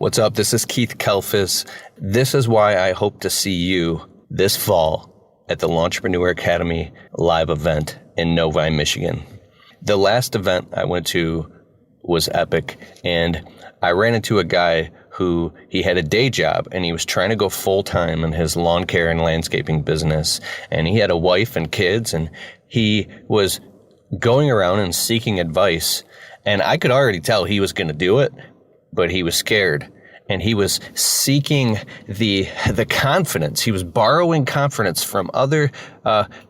What's up? This is Keith Kelfis. This is why I hope to see you this fall at the Launchpreneur Academy live event in Novi, Michigan. The last event I went to was epic, and I ran into a guy who he had a day job and he was trying to go full-time in his lawn care and landscaping business, and he had a wife and kids, and he was going around and seeking advice, and I could already tell he was going to do it, but he was scared, and he was seeking the confidence. He was borrowing confidence from other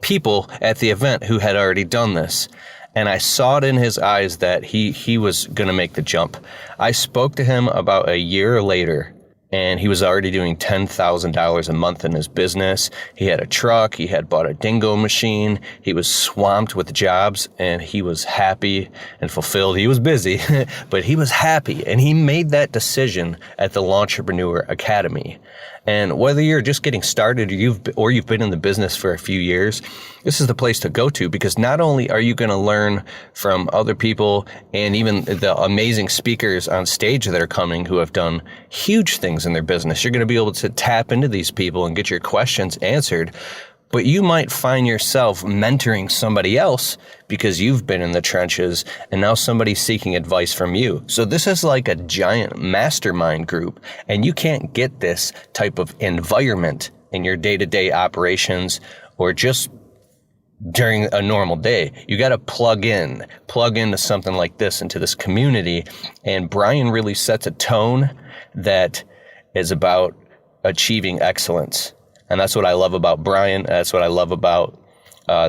people at the event who had already done this. And I saw it in his eyes that he was going to make the jump. I spoke to him about a year later, and he was already doing $10,000 a month in his business. He had a truck. He had bought a dingo machine. He was swamped with jobs, and he was happy and fulfilled. He was busy, but he was happy. And he made that decision at the Launchpreneur Academy. And whether you're just getting started or you've been in the business for a few years, this is the place to go to, because not only are you going to learn from other people and even the amazing speakers on stage that are coming who have done huge things in their business, you're going to be able to tap into these people and get your questions answered. But you might find yourself mentoring somebody else because you've been in the trenches and now somebody's seeking advice from you. So this is like a giant mastermind group, and you can't get this type of environment in your day-to-day operations or just during a normal day. You got to plug into something like this, into this community. And Brian really sets a tone that is about achieving excellence. And that's what I love about Brian. That's what I love about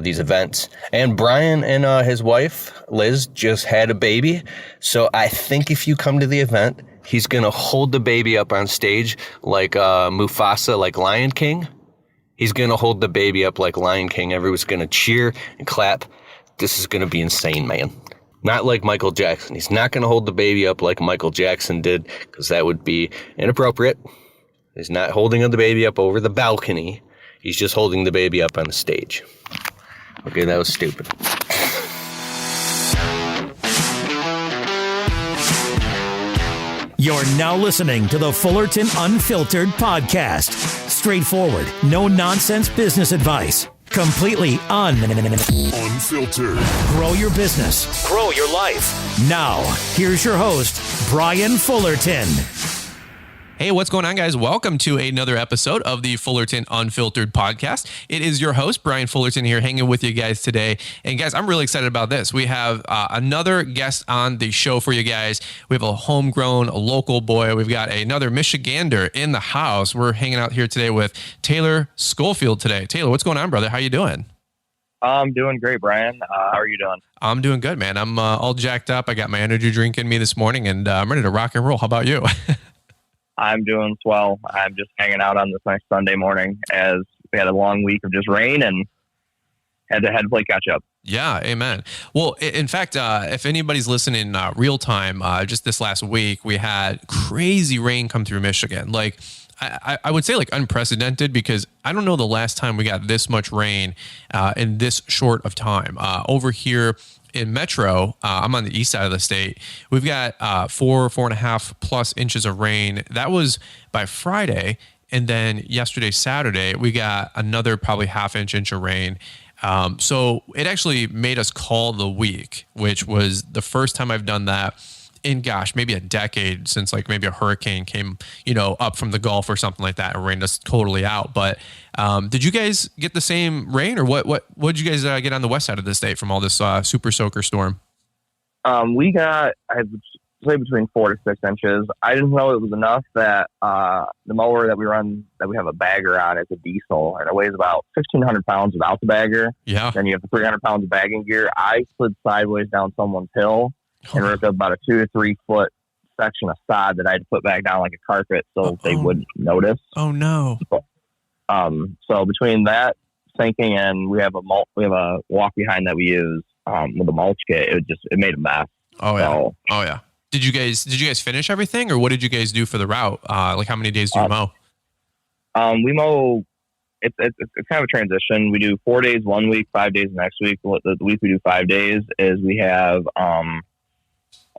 these events. And Brian and his wife, Liz, just had a baby. So I think if you come to the event, he's going to hold the baby up on stage like Mufasa, like Lion King. He's going to hold the baby up like Lion King. Everyone's going to cheer and clap. This is going to be insane, man. Not like Michael Jackson. He's not going to hold the baby up like Michael Jackson did, because that would be inappropriate. He's not holding the baby up over the balcony. He's just holding the baby up on the stage. Okay, that was stupid. You're now listening to the Fullerton Unfiltered podcast. Straightforward, no nonsense business advice. Completely unfiltered. Grow your business. Grow your life. Now, here's your host, Brian Fullerton. Hey, what's going on, guys? Welcome to another episode of the Fullerton Unfiltered podcast. It is your host, Brian Fullerton, here hanging with you guys today. And guys, I'm really excited about this. We have another guest on the show for you guys. We have a homegrown, local boy. We've got another Michigander in the house. We're hanging out here today with Tayler Schofield today. Tayler, what's going on, brother? How you doing? I'm doing great, Brian. How are you doing? I'm doing good, man. I'm all jacked up. I got my energy drink in me this morning, and I'm ready to rock and roll. How about you? I'm doing swell. I'm just hanging out on this nice Sunday morning as we had a long week of just rain and had to play catch up. Yeah, amen. Well, in fact, if anybody's listening real time, just this last week, we had crazy rain come through Michigan. Like, I would say like unprecedented, because I don't know the last time we got this much rain in this short of time. Over here in Metro, I'm on the east side of the state. We've got 4.5 plus inches of rain. That was by Friday. And then yesterday, Saturday, we got another probably half inch of rain. So it actually made us call the week, which was the first time I've done that in, maybe a decade, since like maybe a hurricane came, up from the Gulf or something like that and rained us totally out. But did you guys get the same rain, or what did you guys get on the west side of the state from all this super soaker storm? We got, I'd say, between 4 to 6 inches. I didn't know it was enough that the mower that we run, that we have a bagger on, is a diesel, and it weighs about 1,500 pounds without the bagger. Yeah. Then you have the 300 pounds of bagging gear. I slid sideways down someone's hill and ripped up about a 2 to 3 foot section of sod that I had to put back down like a carpet so they wouldn't notice. Oh no! So between that sinking and we have a walk behind that we use with a mulch kit, it made a mess. Oh yeah. Did you guys finish everything, or what did you guys do for the route? Like how many days do you mow? We mow. It's kind of a transition. We do 4 days 1 week, 5 days the next week. The week we do 5 days is we have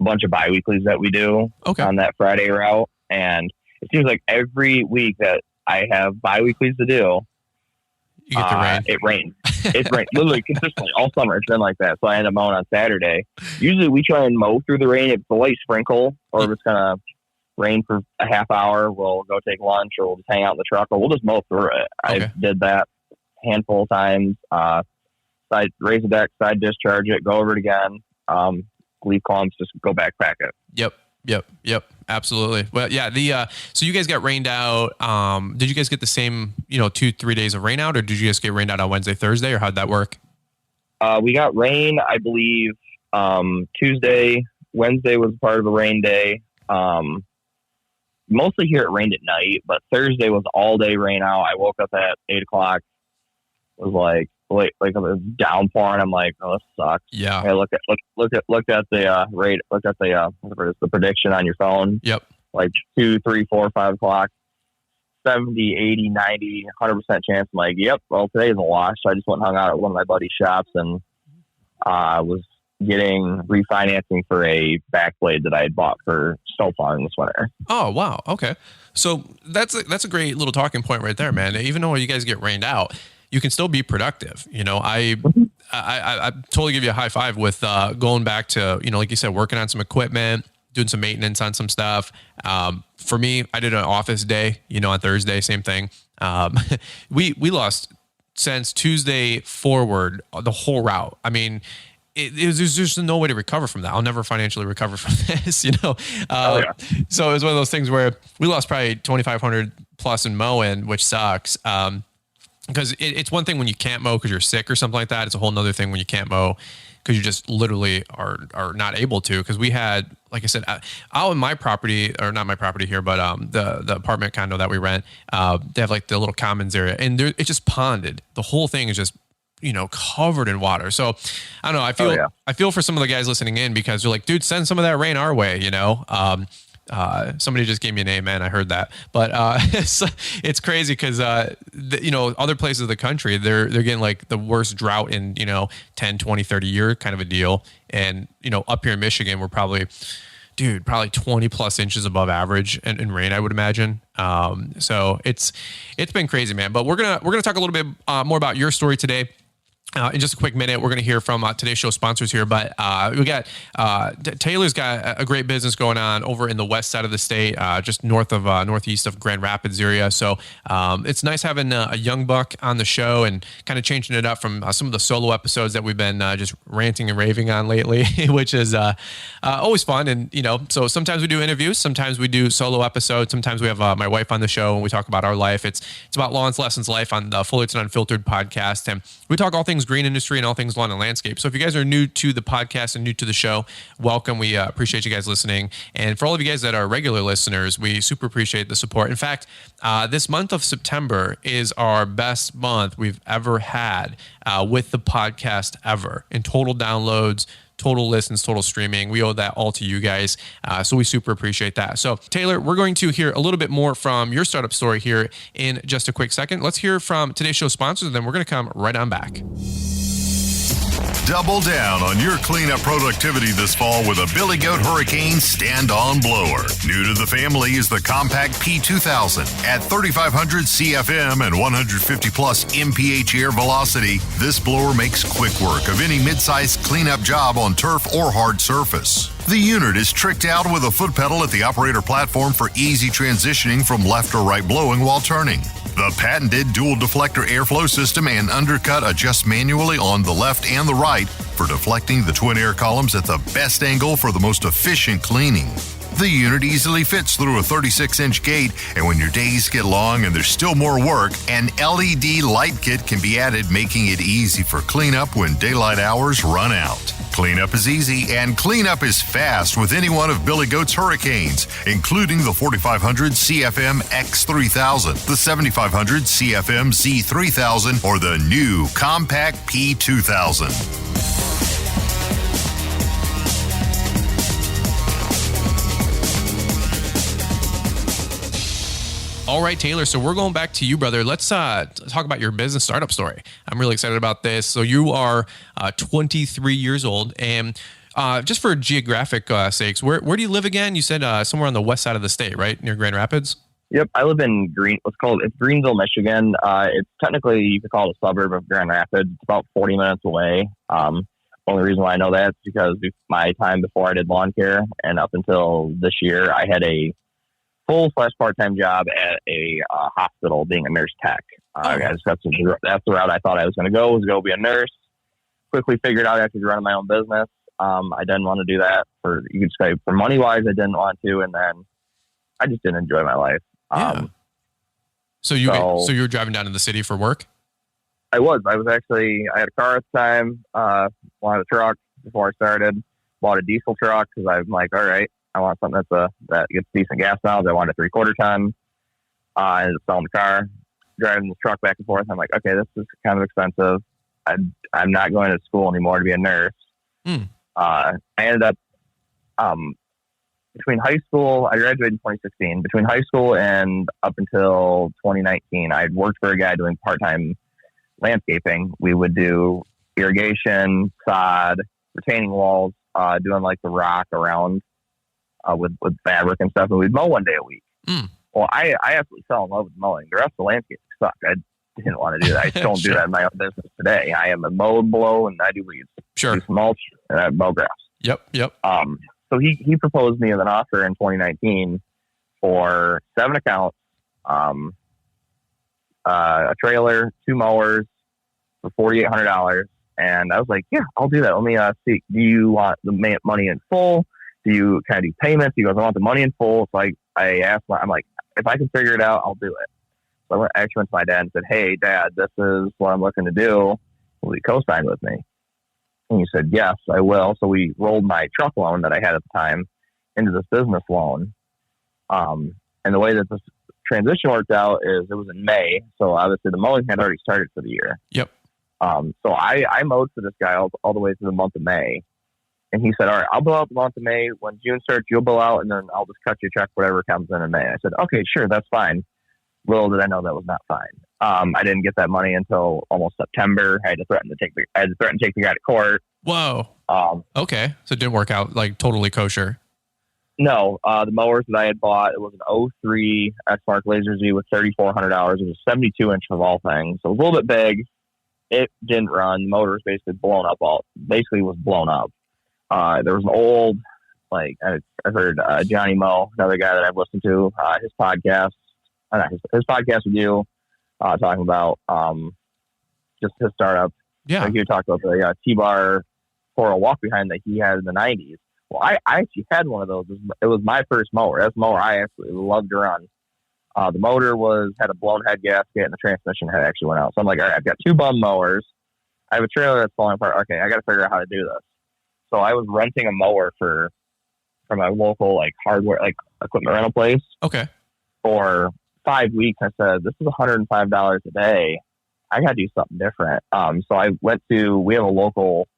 a bunch of biweeklies that we do on that Friday route. And it seems like every week that I have biweeklies to do, you get the rain. It rains. It rains literally consistently all summer. It's been like that. So I end up mowing on Saturday. Usually we try and mow through the rain. If it's a light sprinkle or if it's going to rain for a half hour, we'll go take lunch or we'll just hang out in the truck or we'll just mow through it. I did that a handful of times. Side raise the deck, side discharge it, go over it again. Leave clumps, just go backpack it. Yep. Absolutely. Well, yeah. So you guys got rained out. Did you guys get the same, 2-3 days of rain out, or did you guys get rained out on Wednesday, Thursday, or how'd that work? We got rain, I believe, Tuesday. Wednesday was part of a rain day. Mostly here it rained at night, but Thursday was all day rain out. I woke up at 8:00. It was like it was downpouring. I'm like, oh, this sucks. Yeah. I looked at the rate. Looked at the prediction on your phone. Yep. Like 2, 3, 4, 5 o'clock. 70, 80, 90, 100% chance. I'm like, yep. Well, today is a wash. So I just went and hung out at one of my buddy's shops and was getting refinancing for a back blade that I had bought for snow plowing this winter. Oh, wow. Okay. So that's a great little talking point right there, man. Even though you guys get rained out, you can still be productive. I totally give you a high five with going back to, like you said, working on some equipment, doing some maintenance on some stuff. For me, I did an office day, on Thursday, same thing. We lost since Tuesday forward the whole route. I mean, there's just no way to recover from that. I'll never financially recover from this, So it was one of those things where we lost probably 2,500 plus in mowing, which sucks. Because it's one thing when you can't mow because you're sick or something like that. It's a whole nother thing when you can't mow because you just literally are not able to. Because we had, like I said, out in my property, or not my property here, but the apartment condo that we rent, they have like the little commons area, and it's just ponded. The whole thing is just covered in water. So I don't know. I feel for some of the guys listening in because they're like, dude, send some of that rain our way. Somebody just gave me an amen. I heard that, but it's crazy because other places of the country they're getting like the worst drought in 10, 20, 30 year kind of a deal, and up here in Michigan we're probably 20 plus inches above average in rain, I would imagine. So it's been crazy, man. But we're gonna talk a little bit more about your story today. In just a quick minute, we're going to hear from today's show sponsors here, but we got Taylor's got a great business going on over in the west side of the state, just northeast of Grand Rapids area. So it's nice having a young buck on the show and kind of changing it up from some of the solo episodes that we've been just ranting and raving on lately, which is always fun. And so sometimes we do interviews, sometimes we do solo episodes, sometimes we have my wife on the show and we talk about our life. It's about Lawns Lessons Life on the Fullerton Unfiltered podcast, and we talk all things green industry and all things lawn and landscape. So if you guys are new to the podcast and new to the show, welcome. We appreciate you guys listening. And for all of you guys that are regular listeners, we super appreciate the support. In fact, this month of September is our best month we've ever had with the podcast ever in total downloads, total listens, total streaming. We owe that all to you guys. So we super appreciate that. So Taylor, we're going to hear a little bit more from your startup story here in just a quick second. Let's hear from today's show sponsors, and then we're going to come right on back. Double down on your cleanup productivity this fall with a Billy Goat Hurricane stand-on blower. New to the family is the Compact P2000. At 3,500 CFM and 150 plus mph air velocity, this blower makes quick work of any mid-sized cleanup job on turf or hard surface. The unit is tricked out with a foot pedal at the operator platform for easy transitioning from left or right blowing while turning. The patented dual deflector airflow system and undercut adjust manually on the left and the right for deflecting the twin air columns at the best angle for the most efficient cleaning. The unit easily fits through a 36-inch gate, and when your days get long and there's still more work, an LED light kit can be added, making it easy for cleanup when daylight hours run out. Cleanup is easy and cleanup is fast with any one of Billy Goat's Hurricanes, including the 4,500 CFM X3000, the 7,500 CFM Z3000, or the new Compact P2000. All right, Taylor. So we're going back to you, brother. Let's talk about your business startup story. I'm really excited about this. So you are 23 years old, and Just for geographic sakes, where do you live again? You said somewhere on the west side of the state, right? Near Grand Rapids? Yep. I live in it's Greenville, Michigan. It's technically, you could call it a suburb of Grand Rapids. It's about 40 minutes away. Only reason why I know that is because my time before I did lawn care and up until this year, I had a full/part-time job at a hospital being a nurse tech. That's the route I thought I was going to go be a nurse. Quickly figured out I could run my own business. I didn't want to do that for money wise. I didn't want to, and then I just didn't enjoy my life. So you were driving down to the city for work? I had a car at the time. Wanted a truck before I started. Bought a diesel truck because I'm like, all right, I want something that gets decent gas mileage. I want a 3/4 ton. I ended up selling the car, driving the truck back and forth. I'm like, okay, this is kind of expensive. I'm not going to school anymore to be a nurse. I ended up, between high school, I graduated in 2016. Between high school and up until 2019, I worked for a guy doing part-time landscaping. We would do irrigation, sod, retaining walls, doing like the rock around with fabric and stuff. And we'd mow one day a week. Well, I absolutely fell in love with mowing. The rest of the landscape sucked. I didn't want to do that. I still don't do that in my own business today. I am a mow and blow, and I do weeds. Sure. Do some mulch, and I mow grass. Yep. So he proposed me with an offer in 2019 for 7 accounts, a trailer, 2 mowers for $4,800. And I was like, yeah, I'll do that. Let me see. Do you want the money in full? Do you kind of do payments? He goes, I want the money in full. So I asked, I'm like, if I can figure it out, I'll do it. So I actually went to my dad and said, hey, Dad, this is what I'm looking to do. Will you co-sign with me? And he said, yes, I will. So we rolled my truck loan that I had at the time into this business loan. And the way that this transition worked out is it was in May. So obviously the mowing had already started for the year. Yep. So I mowed for this guy all the way through the month of May. And he said, all right, I'll bill out the month of May. When June starts, you'll bill out, and then I'll just cut your check, whatever comes in May. I said, okay, sure, that's fine. Little did I know that was not fine. I didn't get that money until almost September. I had to threaten to take the guy to court. Whoa. Okay. So it didn't work out like totally kosher. No, the mowers that I had bought, it was an 03 Exmark Laser Z with $3,400. It was 72 inch of all things. So it was a little bit big. It didn't run. The motor was basically blown up. Was blown up. There was an old, I heard Johnny Moe, another guy that I've listened to, his podcast with you, talking about just his startup. Yeah. Like you talked about the T-bar 4 walk behind that he had in the 90s. Well, I actually had one of those. It was my first mower. That's a mower I absolutely loved to run. The motor had a blown head gasket, and the transmission head actually went out. So I'm like, all right, I've got 2 bum mowers. I have a trailer that's falling apart. Okay, I got to figure out how to do this. So I was renting a mower from a local hardware equipment rental place. Okay. For 5 weeks. I said, this is $105 a day. I got to do something different. So I went we have a local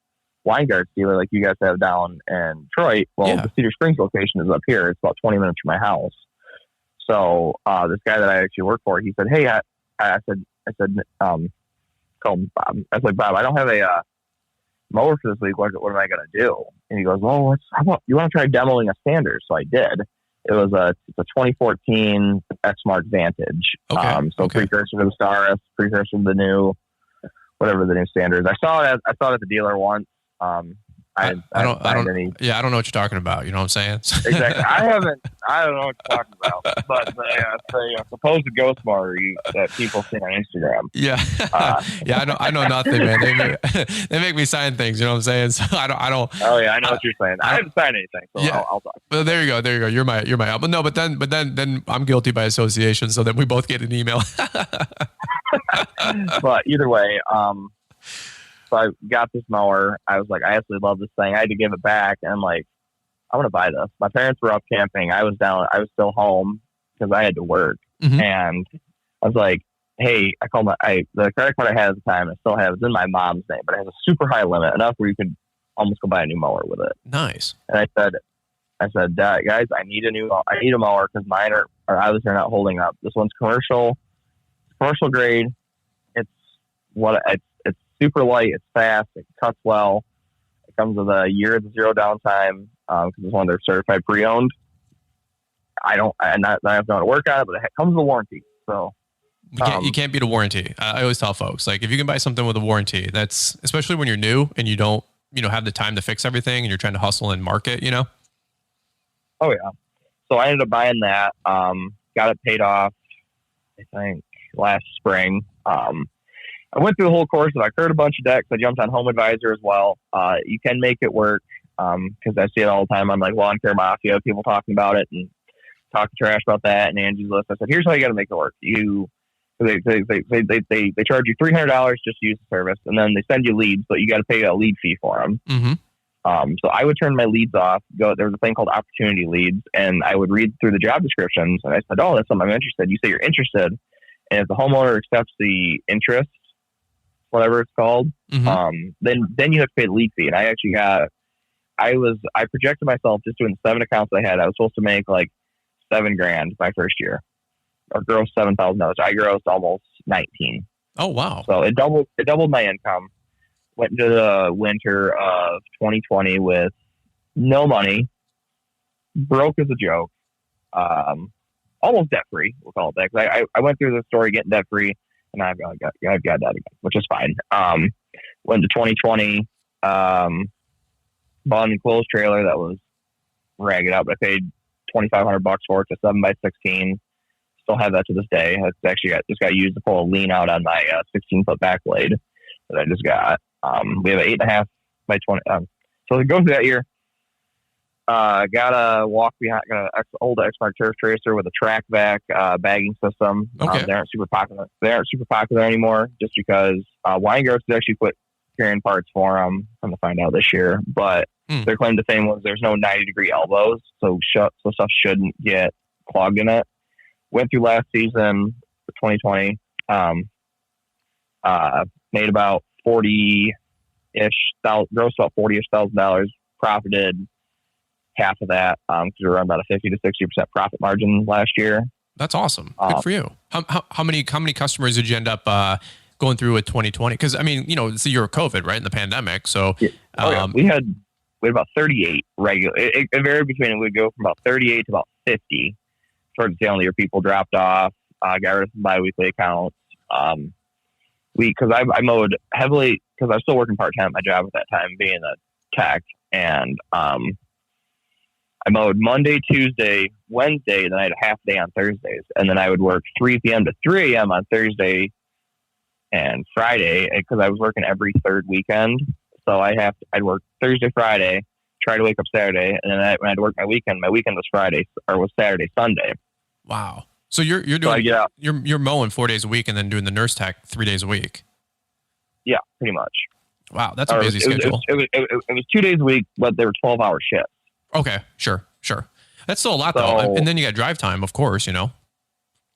wine guard dealer like you guys have down in Detroit. Well, The Cedar Springs location is up here. It's about 20 minutes from my house. So this guy that I actually work for, he said, hey, I said, called Bob. I was like, Bob, I don't have a mower for this week. What am I going to do? And he goes, well, you want to try demoing a Standard? So I did. It was it's a 2014 Exmark Vantage. Okay. Precursor to the Staris, precursor to the new, whatever the new Standard is. I saw it at the dealer once. I don't know what you're talking about. You know what I'm saying? Exactly. I don't know what you're talking about. But the supposed ghost mower that people see on Instagram. Yeah. I know nothing, man. They make me sign things. You know what I'm saying? So I don't. Oh yeah, I know what you're saying. I haven't signed anything, so yeah. I'll talk. Well, there you go. You're my but no, but then I'm guilty by association. So then we both get an email. But either way, so I got this mower. I was like, I absolutely love this thing. I had to give it back. And I'm like, I want to buy this. My parents were up camping. I was still home because I had to work. Mm-hmm. And I was like, hey, I called the credit card I had at the time, I still have, it's in my mom's name, but it has a super high limit, enough where you could almost go buy a new mower with it. Nice. And I said, guys, I need a mower because mine are obviously not holding up. This one's commercial grade. It's super light. It's fast. It cuts well. It comes with a year of 0 downtime because it's one of their certified pre-owned. I have to know how to work on it, but it comes with a warranty. So you can't beat a warranty. I always tell folks, like, if you can buy something with a warranty, that's especially when you're new and you don't, have the time to fix everything and you're trying to hustle and market, Oh yeah. So I ended up buying that. Got it paid off, I think, last spring. I went through the whole course of I cleared a bunch of decks. I jumped on Home Advisor as well. You can make it work because I see it all the time. I'm like Lawn Care Mafia, people talking about it and talking trash about that. And Angie's List. I said, here's how you got to make it work. They charge you $300 just to use the service, and then they send you leads, but you got to pay a lead fee for them. Mm-hmm. So I would turn my leads off. There was a thing called opportunity leads, and I would read through the job descriptions. And I said, "Oh, that's something I'm interested." You say you're interested, and if the homeowner accepts the interest, whatever it's called, mm-hmm. Then you have to pay the lead fee. And I actually I projected myself just doing the 7 accounts I had. I was supposed to make like $7,000 my first year, or gross $7,000. I grossed almost 19. Oh wow! So it doubled my income. Went into the winter of 2020 with no money, broke as a joke, almost debt free. We'll call it that. 'Cause I went through the story getting debt free, and I've got that again, which is fine. Went to 2020, bought an enclosed trailer that was ragged out, but I paid $2,500 for it. It's a 7x16. Still have that to this day. It's actually just got used to pull a lean out on my 16-foot back blade that I just got. We have an 8.5 by 20. So to go through that year, got a walk behind, got an old X-Mark turf tracer with a track back bagging system. Okay. They aren't super popular. They aren't super popular anymore, just because Weingarts has actually quit carrying parts for them. I'm gonna find out this year, but their claim to fame was there's no 90-degree elbows, so stuff shouldn't get clogged in it. Went through last season for 2020. Made about 40-ish thousand, gross about $40-ish thousand, profited half of that because we were around about a 50 to 60% profit margin last year. That's awesome. Good for you. How many customers did you end up going through with 2020? Because I mean, it's the year of COVID, right? In the pandemic. So we had about 38 regular. It varied between. It would go from about 38 to about 50. Towards the tail end of the year, people dropped off. Got rid of some biweekly accounts. Because I mowed heavily because I was still working part-time at my job at that time, being a tech, and I mowed Monday, Tuesday, Wednesday, then I had a half day on Thursdays, and then I would work 3 p.m. to 3 a.m. on Thursday and Friday because I was working every third weekend. So I'd work Thursday, Friday, try to wake up Saturday, and then when I'd work my weekend was Friday or was Saturday, Sunday. Wow. So you're doing you're mowing 4 days a week and then doing the nurse tech 3 days a week. Yeah, pretty much. Wow, that's a busy schedule. It was 2 days a week, but they were 12-hour shifts. Okay, sure. That's still a lot though. And then you got drive time, of course. Oh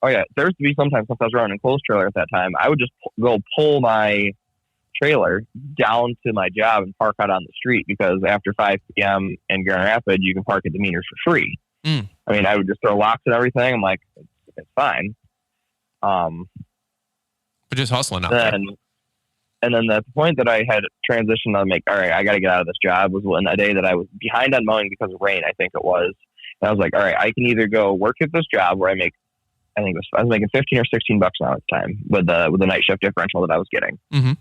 yeah, there used to be sometimes since I was running an enclosed trailer at that time, I would just go pull my trailer down to my job and park out on the street because after 5 p.m. in Grand Rapids, you can park at the meters for free. I mean, I would just throw locks and everything. I'm like, it's fine. But just hustling out there. And then at the point that I had transitioned, I'm like, all right, I got to get out of this job was when that day that I was behind on mowing because of rain, I think it was. And I was like, all right, I can either go work at this job where I was making 15 or 16 bucks an hour at the time with the night shift differential that I was getting. Mm-hmm.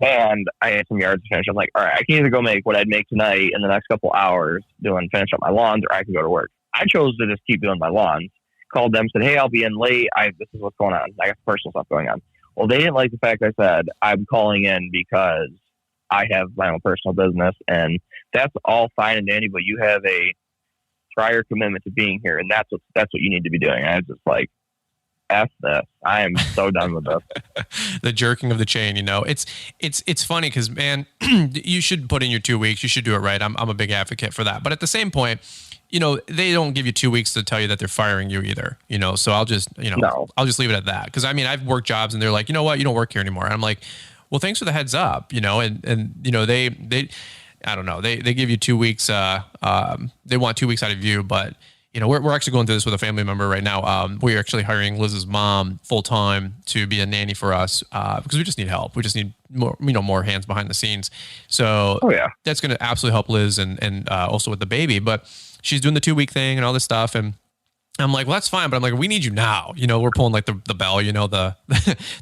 And I had some yards to finish. I'm like, all right, I can either go make what I'd make tonight in the next couple hours finish up my lawns, or I can go to work. I chose to just keep doing my lawns. Called them, said, hey, I'll be in late. This is what's going on. I got personal stuff going on. Well, they didn't like the fact I said I'm calling in because I have my own personal business, and that's all fine and dandy, but you have a prior commitment to being here, and that's what you need to be doing. And I was just like, F this. I am so done with this. The jerking of the chain, it's funny because, man, you should put in your 2 weeks. You should do it right. I'm a big advocate for that. But at the same point, they don't give you 2 weeks to tell you that they're firing you either, so I'll just, I'll just leave it at that. Cause I mean, I've worked jobs and they're like, you know what, you don't work here anymore. And I'm like, well, thanks for the heads up, and they I don't know, they give you 2 weeks. They want 2 weeks out of you, but we're actually going through this with a family member right now. We're actually hiring Liz's mom full time to be a nanny for us because we just need help. We just need more hands behind the scenes. So that's going to absolutely help Liz and also with the baby. But she's doing the 2-week thing and all this stuff, and I'm like, well, that's fine. But I'm like, we need you now. We're pulling like the bell, the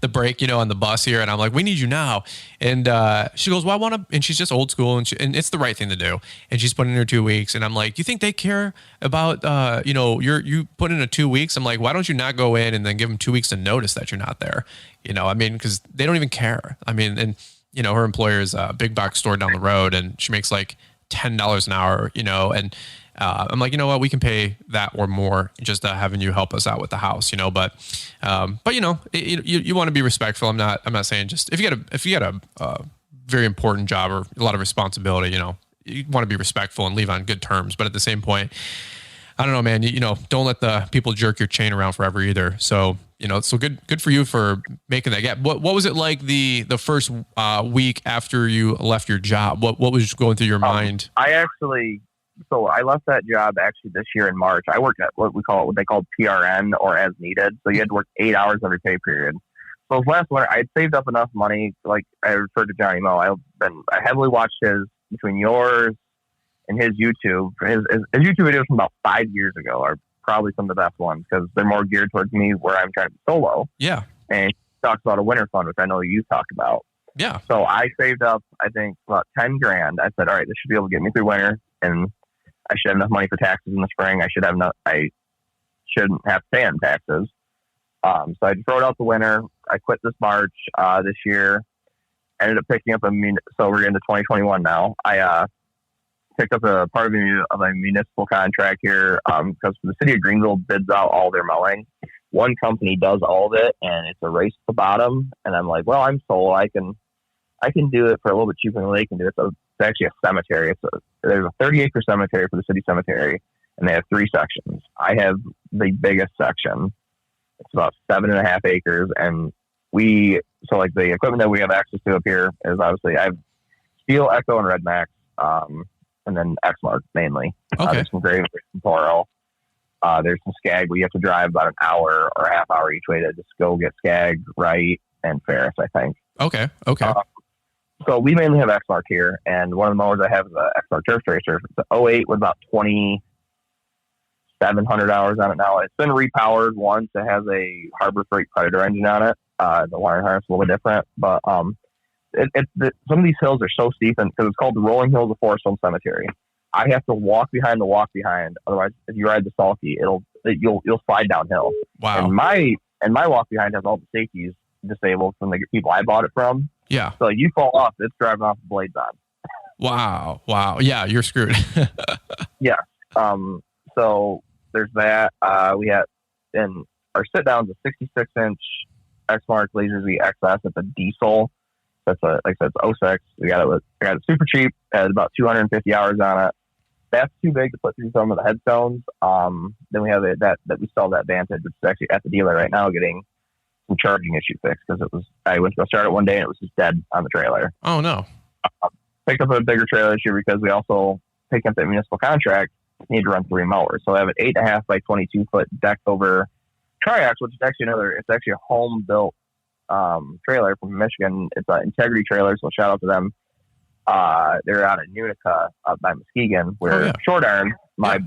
the brake, on the bus here. And I'm like, we need you now. And she goes, well, I want to, and she's just old school and it's the right thing to do. And she's putting in her 2 weeks. And I'm like, do you think they care about, you put in a 2 weeks? I'm like, why don't you not go in and then give them 2 weeks to notice that you're not there? Because they don't even care. And her employer is a big box store down the road and she makes like $10 an hour, and I'm like, you know what, we can pay that or more just having you help us out with the house, but you want to be respectful. I'm not saying just if you got a very important job or a lot of responsibility, you want to be respectful and leave on good terms. But at the same point, I don't know, man, don't let the people jerk your chain around forever either. So, so good for you for making that gap. What was it like the first week after you left your job? What was going through your mind? So I left that job actually this year in March. I worked at what they called PRN or as needed. So you had to work 8 hours every pay period. So last winter, I had saved up enough money. Like I referred to Johnny Moe. I heavily watched between yours and his YouTube. His YouTube videos from about 5 years ago are probably some of the best ones because they're more geared towards me where I'm trying to be solo. Yeah. And he talks about a winter fund, which I know you talked about. Yeah. So I saved up, I think, about 10 grand. I said, all right, this should be able to get me through winter. And I should have enough money for taxes in the spring. I shouldn't have to pay on taxes. So I throw it out the winter. I quit this March this year. Ended up picking up so we're into 2021 now. I picked up a part of a municipal contract here because the city of Greenville bids out all their mowing. One company does all of it, and it's a race to the bottom. And I'm like, well, I'm solo. I can do it for a little bit cheaper than they can do it. So it's actually a cemetery. There's a 30-acre cemetery for the city cemetery, and they have 3 sections. I have the biggest section. It's about 7.5 acres, and the equipment that we have access to up here is obviously I have Steel, Echo, and Red Max, and then Exmark mainly. Okay. There's some Grave, some Toro. There's some Skag where you have to drive about an hour or a half hour each way to just go get Skag, Wright, and Ferris, I think. Okay. So we mainly have Exmark here, and one of the mowers I have is an Exmark Turf Tracer. It's an 08 with about 2,700 hours on it now. It's been repowered once. It has a Harbor Freight Predator engine on it. The wiring harness is a little bit different, but some of these hills are so steep, and because it's called the Rolling Hills of Forest Home Cemetery. I have to walk behind the walk behind. Otherwise, if you ride the sulky, you'll slide downhill. Wow. And my walk behind has all the safeties disabled from the people I bought it from. Yeah. So you fall off, it's driving off the blades on. Wow. Yeah, you're screwed. Yeah. So there's that. We had in our sit down's a 66-inch Exmark Laser Z XS. It's a diesel. That's like I said, it's 06. I got it super cheap. It had about 250 hours on it. That's too big to put through some of the headstones. Then we have that we sell that Vantage, which is actually at the dealer right now getting some charging issue fixed because I went to go start it one day and it was just dead on the trailer. Oh no. Picked up a bigger trailer this year because we also picked up that municipal contract. Need to run 3 mowers. So I have an 8.5 by 22 foot deck over triax, which is actually it's actually a home built trailer from Michigan. It's an Integrity trailer, so shout out to them. They're out in Utica up by Muskegon, where Short Arm, my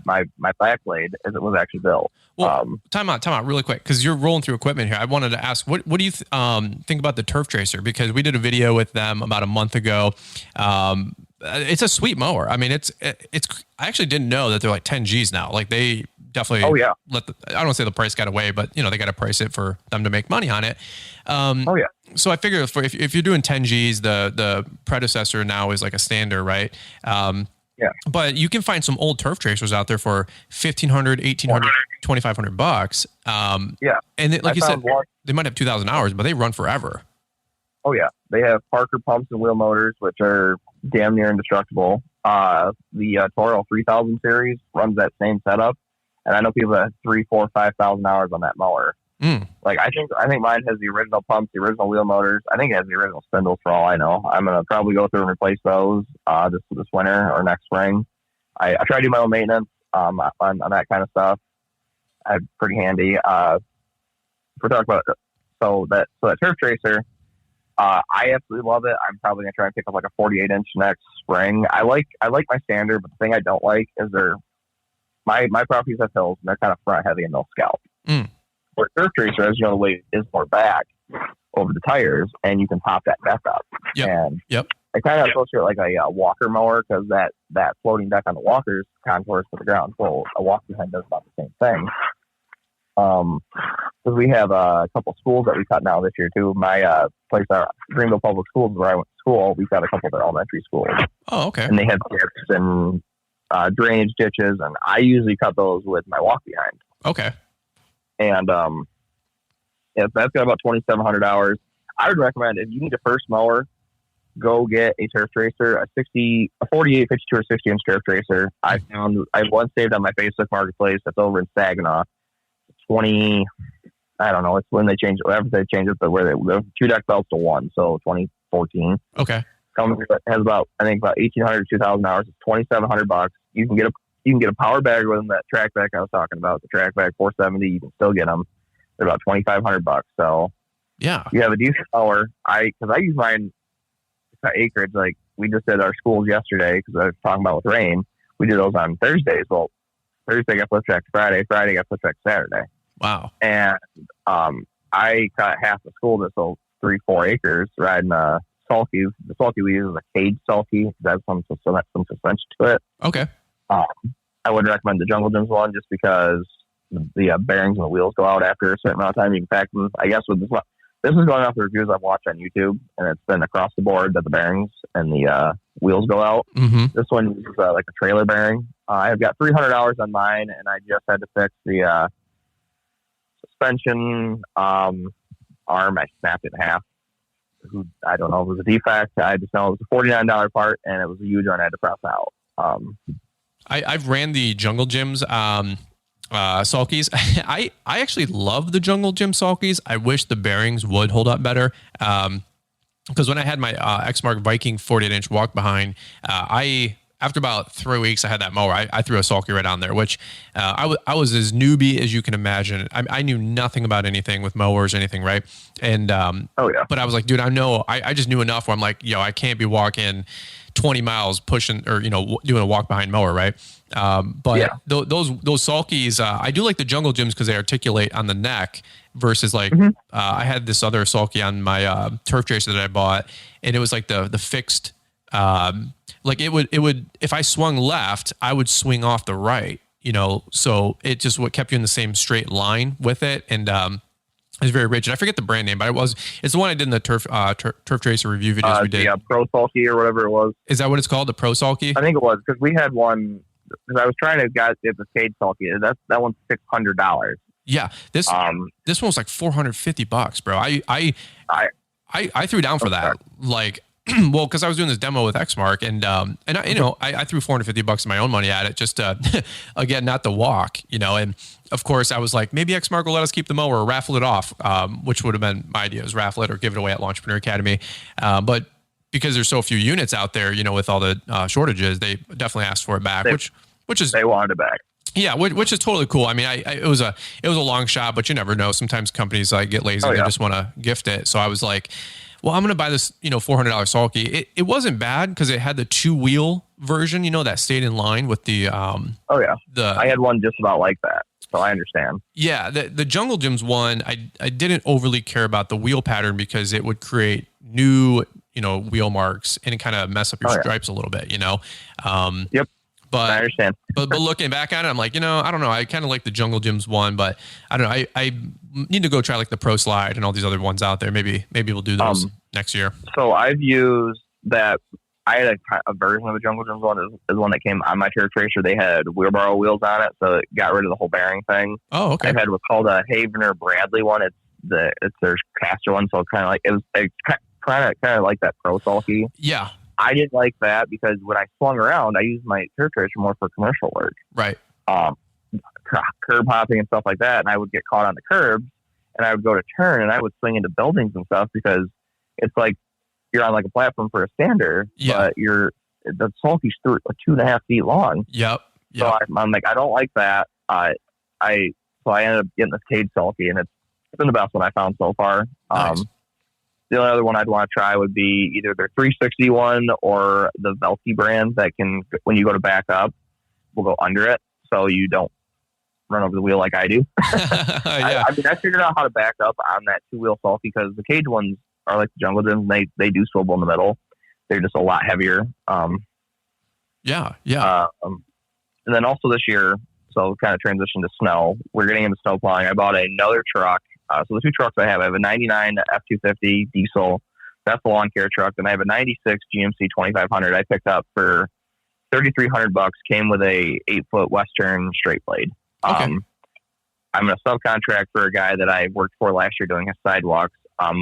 back blade, as it was actually built. Well, time out really quick, because you're rolling through equipment here. I wanted to ask, what do you think about the Turf Tracer? Because we did a video with them about a month ago. It's a sweet mower. I mean, it's. I actually didn't know that they're like 10 G's now. Like they definitely. Oh yeah. I don't say the price got away, but they got to price it for them to make money on it. Oh yeah. So I figure if you're doing 10 G's, the predecessor now is like a standard, right? Yeah. But you can find some old Turf Tracers out there for $1,500, $1,800, $2,500. Yeah. And like you said, they might have 2,000 hours, but they run forever. Oh yeah. They have Parker pumps and wheel motors, which are damn near indestructible. The Toro 3000 series runs that same setup. And I know people that have 3,000, 4,000, 5,000 hours on that mower. Like I think mine has the original pumps, the original wheel motors. I think it has the original spindles for all I know. I'm gonna probably go through and replace those this winter or next spring. I try to do my own maintenance. on that kind of stuff. I'm pretty handy. We're talking about that turf tracer. I absolutely love it. I'm probably gonna try and pick up like a 48-inch next spring. I like my standard, but the thing I don't like is my properties have hills and they're kind of front heavy and they'll scalp. Where turf tracer, as you know, the weight is more back over the tires, and you can pop that deck up. I kind of associate it like a walker mower, because that floating deck on the walkers contours to the ground. So a walk behind does about the same thing. Because we have a couple schools that we cut now this year too. My place, Greenville Public Schools, where I went to school, we got a couple of their elementary schools. Oh, okay. And they have dips and drainage ditches, and I usually cut those with my walk behind. Okay. And that's got about 2,700 hours. I would recommend, if you need a first mower, go get a turf tracer, a 48, 52, or 60-inch turf tracer. I have one saved on my Facebook Marketplace that's over in Saginaw. 20, I don't know, it's when they changed it, whatever they changed it, but where the 2 deck belts to 1, so 2014. Okay. Has about 1,800 to 2,000 hours. It's $2,700. You can get a power bagger with them. That track bag I was talking about, the track bag 470, you can still get them. They're about $2,500. So yeah, you have a decent power. Because I use mine to acreage. Like we just did our schools yesterday, because I was talking about with rain. We did those on Thursdays. Well, Thursday got flip track Friday got flip track Saturday. Wow. And I cut half the school to so 3-4 acres riding sulky. The sulky we use is a cage sulky. That's some suspension to it. Okay. I would recommend the Jungle Gyms one, just because the bearings and the wheels go out after a certain amount of time. You can pack them. I guess with this is going off the reviews I've watched on YouTube, and it's been across the board that the bearings and the wheels go out. Mm-hmm. This one uses like a trailer bearing. I've got 300 hours on mine, and I just had to fix the suspension arm. I snapped it in half. I don't know if it was a defect. I just know it was a $49 part, and it was a huge one I had to press out. I've ran the Jungle Gyms sulkies. I actually love the Jungle Gym sulkies. I wish the bearings would hold up better. Because when I had my Exmark Viking 48-inch walk behind, after about 3 weeks, I had that mower. I threw a sulky right on there, which I was as newbie as you can imagine. I knew nothing about anything with mowers or anything, right? And but I was like, dude, I just knew enough where I'm like, I can't be walking 20 miles pushing or doing a walk behind mower, right? But those sulkies, I do like the Jungle Gyms because they articulate on the neck versus like I had this other sulky on my turf tracer that I bought, and it was like the fixed. Like it would, if I swung left, I would swing off the right, so it just what kept you in the same straight line with it. And, it's very rigid. I forget the brand name, but it's the one I did in the turf tracer review videos we did. Yeah, Pro Sulky or whatever it was. Is that what it's called? The Pro Sulky? I think it was, because we had one, because I was trying to get it was cage sulky. That one's $600. Yeah. This one was like $450, bro. I threw down for that. Like, well, because I was doing this demo with Exmark, and I threw $450 of my own money at it, just again, not the walk, and of course I was like, maybe Exmark will let us keep the mower or raffle it off, which would have been my idea, is raffle it or give it away at Entrepreneur Academy, but because there's so few units out there, with all the shortages, they definitely asked for it back, which is they wanted it back. Yeah, which is totally cool. I mean, it was a long shot, but you never know. Sometimes companies get lazy and they just want to gift it. So I was like, well, I'm going to buy this, $400 sulky. It wasn't bad because it had the 2-wheel version, that stayed in line with the. I had one just about like that, so I understand. Yeah, the Jungle Gyms one, I didn't overly care about the wheel pattern because it would create new, wheel marks and kind of mess up your stripes a little bit, Yep. But I understand. but looking back at it, I'm like, I don't know. I kind of like the Jungle Gyms one, but I don't know. I need to go try like the Pro Slide and all these other ones out there. Maybe we'll do those next year. So I've used that. I had a version of the Jungle Gyms one. Is one that came on my turf tracer. They had wheelbarrow wheels on it, so it got rid of the whole bearing thing. Oh, okay. I've had what's called a Havener Bradley one. It's their caster one, so it's kind of like it's kind of like that Pro Sulky. Yeah. I didn't like that because when I swung around, I used my turf tracer more for commercial work. Right. Curb hopping and stuff like that. And I would get caught on the curbs and I would go to turn and I would swing into buildings and stuff because it's like you're on like a platform for a stander, but the sulky's 2.5 feet long. Yep. So I'm like, I don't like that. So I ended up getting this Cage Sulky, and it's been the best one I found so far. Nice. The only other one I'd want to try would be either their 360 one or the Velky brand that can, when you go to back up, will go under it so you don't run over the wheel like I do. Yeah. I figured out how to back up on that 2-wheel Sulky because the Cage ones are like the Jungle Gyms, and they do swivel in the middle. They're just a lot heavier. Yeah. And then also this year, so kind of transition to snow, we're getting into snow plowing. I bought another truck. So the two trucks I have a 99 F250 diesel. That's the lawn care truck. And I have a 96 GMC 2500 I picked up for $3,300. Came with a 8-foot Western straight blade. Okay. I'm going to subcontract for a guy that I worked for last year doing his sidewalks. I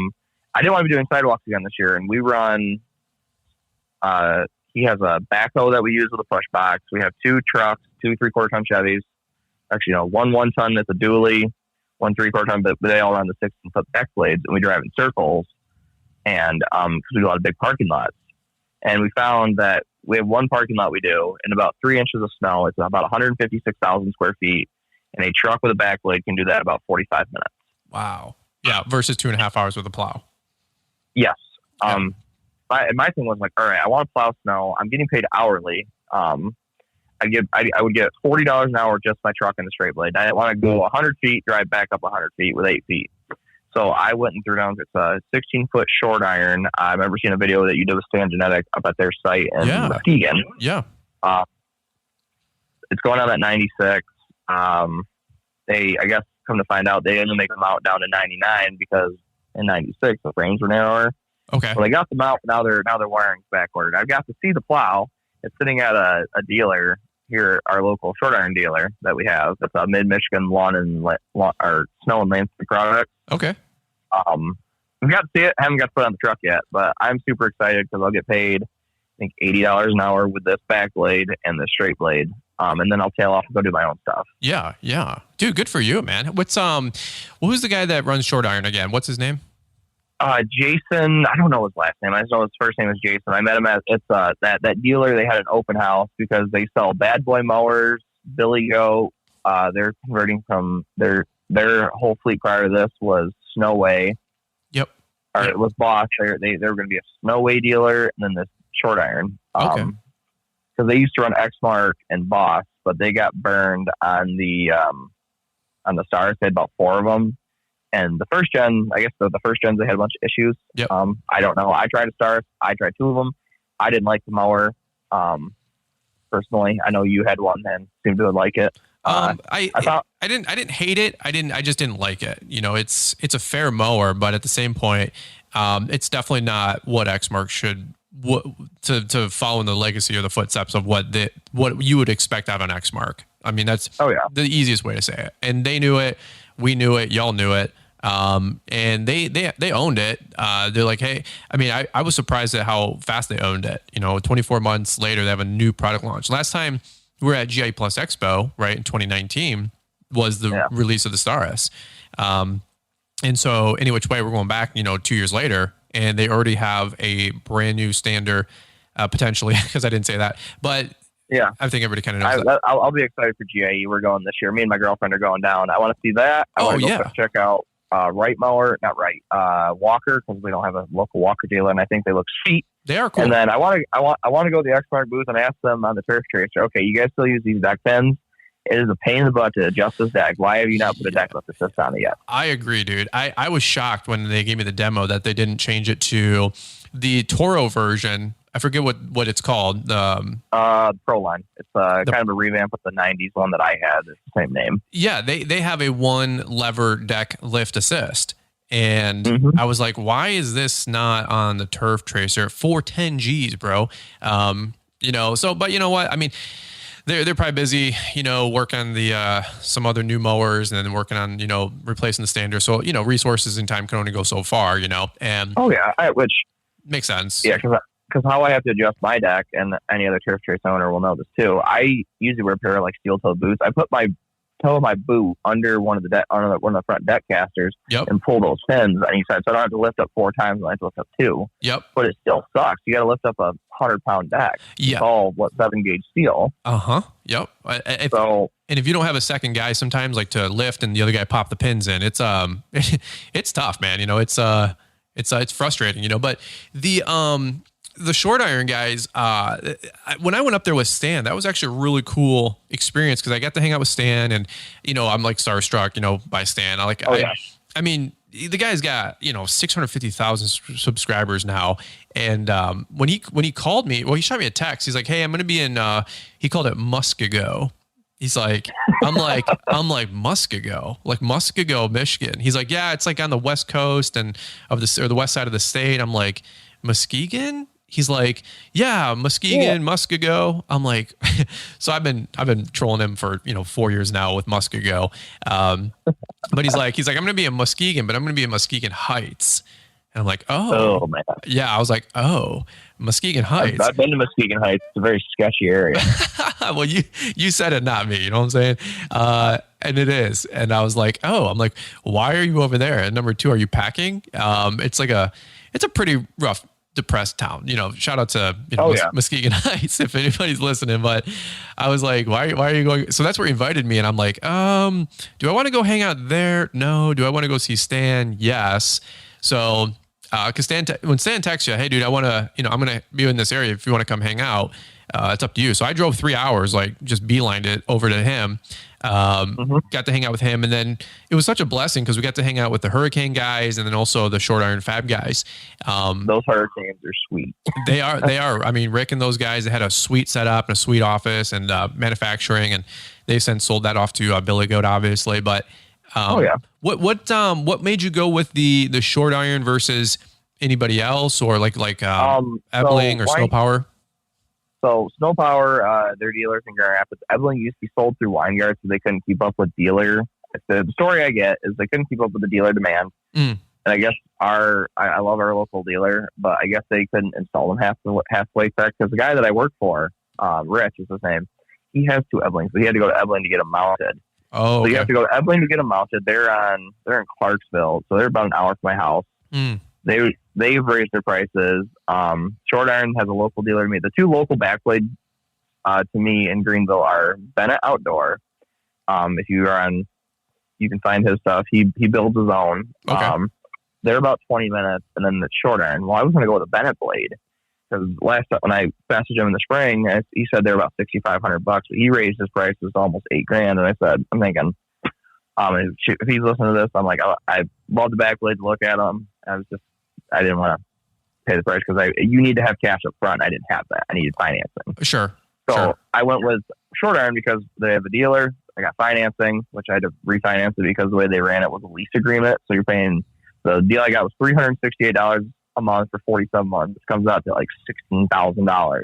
didn't want to be doing sidewalks again this year. And we run, he has a backhoe that we use with a push box. We have 2 trucks, 2 3/4 ton Chevys. Actually, one 1-ton that's a dually, 1 3/4 ton, but they all run the 16-foot back blades, and we drive in circles. And because we do a lot of big parking lots, and we found that we have one parking lot we do in about 3 inches of snow. It's about 156,000 square feet, and a truck with a back blade can do that in about 45 minutes. Wow. Yeah. Versus 2.5 hours with a plow. Yes. Yeah. My thing was like, all right, I want to plow snow. I'm getting paid hourly. I would get $40 an hour just my truck and the straight blade. I didn't want to go 100 feet, drive back up 100 feet with 8 feet. So I went and threw down this 16-foot short iron. I remember seeing a video that you did with Stan Genetic up at their site in Muskegon. Yeah. It's going on at 96. They, I guess, come to find out, they didn't make them out down to 99 because in 96 the frames were narrower. Okay. So they got them out. Now they're wiring back ordered. I've got to see the plow. It's sitting at a dealer here, our local short iron dealer that we have. It's a mid-Michigan lawn and or snow and landscape product. Okay. We've got to see it. Haven't got to put it on the truck yet, but I'm super excited because I'll get paid, I think, $80 an hour with this back blade and the straight blade. And then I'll tail off and go do my own stuff. Yeah. Dude, good for you, man. Who's the guy that runs short iron again? What's his name? Jason, I don't know his last name. I just know his first name is Jason. I met him at that dealer. They had an open house because they sell bad boy mowers, Billy Goat. They're converting from their whole fleet prior to this was Snowway. Yep. Or it was Bosch. They were going to be a Snowway dealer and then this short iron. Okay. Because they used to run Exmark and Bosch, but they got burned on the Stars. They had about 4 of them. And the first gen, I guess the first gens, they had a bunch of issues. Yep. I don't know. I tried a Stars. I tried 2 of them. I didn't like the mower. Personally, I know you had one and seemed to like it. I didn't hate it. I just didn't like it. You know, it's a fair mower, but at the same point, it's definitely not what Exmark should to follow in the legacy or the footsteps of what you would expect out of an Exmark. I mean, that's the easiest way to say it. And they knew it. We knew it. Y'all knew it. And they owned it. They're like, hey, I mean, I was surprised at how fast they owned it. You know, 24 months later, they have a new product launch. Last time we were at GI Plus Expo, right, in 2019 was the release of the Staris. And so any which way, we're going back, 2 years later, and they already have a brand new standard, potentially, because I didn't say that, but yeah, I think everybody kind of knows that. I'll be excited for GIE. We're going this year. Me and my girlfriend are going down. I want to see that. I want to go check out Walker, because we don't have a local Walker dealer, and I think they look sweet. They are cool. And then I want to go to the Exmark booth and ask them on the turf tracer, okay, you guys still use these deck pins? It is a pain in the butt to adjust this deck. Why have you not put a deck lift assist on it yet? I agree, dude. I was shocked when they gave me the demo that they didn't change it to the Toro version. I forget what it's called. The Pro Line. It's kind of a revamp of the 90s one that I had. It's the same name. Yeah, they have a 1 lever deck lift assist. And I was like, why is this not on the turf tracer? 410 Gs, bro. But you know what? I mean, they're probably busy, working on the some other new mowers and then working on, replacing the standard. So, resources and time can only go so far, and which makes sense. Yeah, because how I have to adjust my deck, and any other turf trace owner will know this too. I usually wear a pair of like steel toe boots. I put my toe of my boot under one of the front deck casters and pull those pins. And he said, so I don't have to lift up 4 times, I have to lift up 2. Yep. But it still sucks. You got to lift up a 100-pound deck. Yeah. It's all 7-gauge steel. Yep. And if you don't have a second guy, sometimes like to lift and the other guy pop the pins in, it's it's tough, man. You know, it's frustrating. You know, but the short iron guys, when I went up there with Stan, that was actually a really cool experience because I got to hang out with Stan, and you know, I'm like starstruck, you know, by Stan. I mean, the guy's got, you know, 650,000 subscribers now, and when he called me, well, he shot me a text. He's like, "Hey, I'm going to be in." He called it Muskego. He's like, I'm like Muskego, like Muskego, Michigan. He's like, yeah, it's like on the west coast and the west side of the state. I'm like, Muskegon? He's like, yeah, Muskegon, Muskego. I'm like, so I've been trolling him for, you know, 4 years now with Muskego. But he's like, I'm gonna be in Muskegon, but I'm gonna be in Muskegon Heights. And I'm like, oh man. Yeah, I was like, oh, Muskegon Heights. I've been to Muskegon Heights. It's a very sketchy area. Well, you said it, not me. You know what I'm saying? And it is. And I was like, oh, I'm like, why are you over there? And number 2, are you packing? It's a pretty rough, depressed town. You know, shout out to Muskegon Heights if anybody's listening. But I was like, why are you going? So that's where he invited me, and I'm like, do I want to go hang out there? No. Do I want to go see Stan? Yes. So. Because when Stan texts you, hey dude, I'm gonna be in this area if you want to come hang out. It's up to you. So I drove 3 hours, like just beelined it over to him. Got to hang out with him, and then it was such a blessing because we got to hang out with the Hurricane guys and then also the Short Iron Fab guys. Those Hurricanes are sweet. They are. I mean, Rick and those guys, they had a sweet setup and a sweet office and manufacturing, and they've since sold that off to Billy Goat, obviously, but. What made you go with the short iron versus anybody else, or like Ebling or Snow Power? So Snow Power, their dealers in Grand Rapids. Ebling used to be sold through Weingart, so they couldn't keep up with dealer. The story I get is they couldn't keep up with the dealer demand, and I guess I love our local dealer, but I guess they couldn't install them halfway correct because the guy that I work for, Rich is his name. He has 2 Eblings, so he had to go to Ebling to get them mounted. Oh, so you have to go to Ebling to get them mounted. They're in Clarksville, so they're about an hour from my house. They've raised their prices. Short Iron has a local dealer to me. The 2 local backblades to me in Greenville are Bennett Outdoor. If you are on, you can find his stuff. He builds his own. Okay. They're about 20 minutes, and then the Short Iron. Well, I was going to go with the Bennett blade because last time when I messaged him in the spring, he said they're about $6,500, but he raised his prices to almost $8,000. And I said, I'm thinking, if he's listening to this, I'm like, I love the backblade to look at them. I didn't want to pay the price because you need to have cash up front. I didn't have that. I needed financing. Sure. So I went with Short Iron because they have a dealer. I got financing, which I had to refinance it because the way they ran it was a lease agreement. So you're paying, the deal I got was $368 a month for 47 months. It comes out to like $16,000.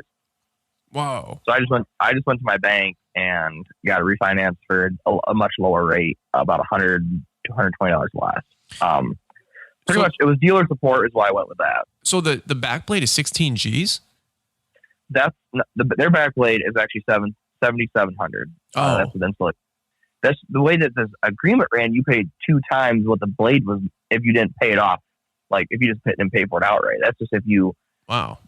Wow. So I just went to my bank and got a refinance for a much lower rate, about $100 to $120 less. Pretty much, it was dealer support is why I went with that. So the backblade is 16 Gs? Their backblade is actually 7,700. That's with insulation. That's the way that this agreement ran. You paid 2 times what the blade was if you didn't pay it off. Like if you just didn't pay for it outright. That's just if you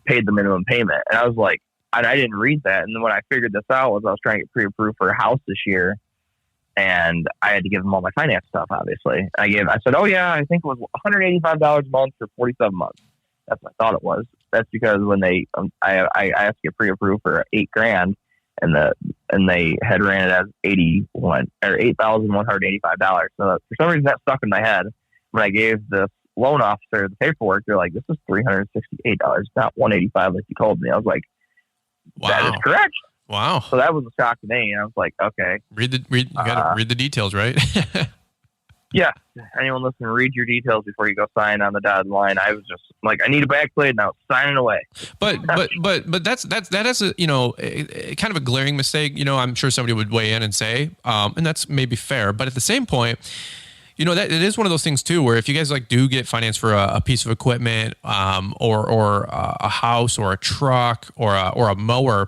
paid the minimum payment. And I was like, and I didn't read that. And then when I figured this out was I was trying to get pre-approved for a house this year. And I had to give them all my finance stuff, obviously. I said, oh yeah, I think it was $185 a month for 47 months. That's what I thought it was. That's because when I asked to get pre-approved for $8,000, and they had ran it as $8,185. So for some reason that stuck in my head. When I gave the loan officer the paperwork, they're like, "This is $368, not $185 like you told me." I was like, wow. That is correct. Wow. So that was a shock to me. And I was like, okay. You gotta read the details, right? Yeah. Anyone listening, read your details before you go sign on the dotted line. I was just like, I need a backblade now. Signing away. But that is a kind of a glaring mistake. I'm sure somebody would weigh in and say, and that's maybe fair. But at the same point, that it is one of those things too, where if you guys do get financed for a piece of equipment, or a house or a truck or a mower,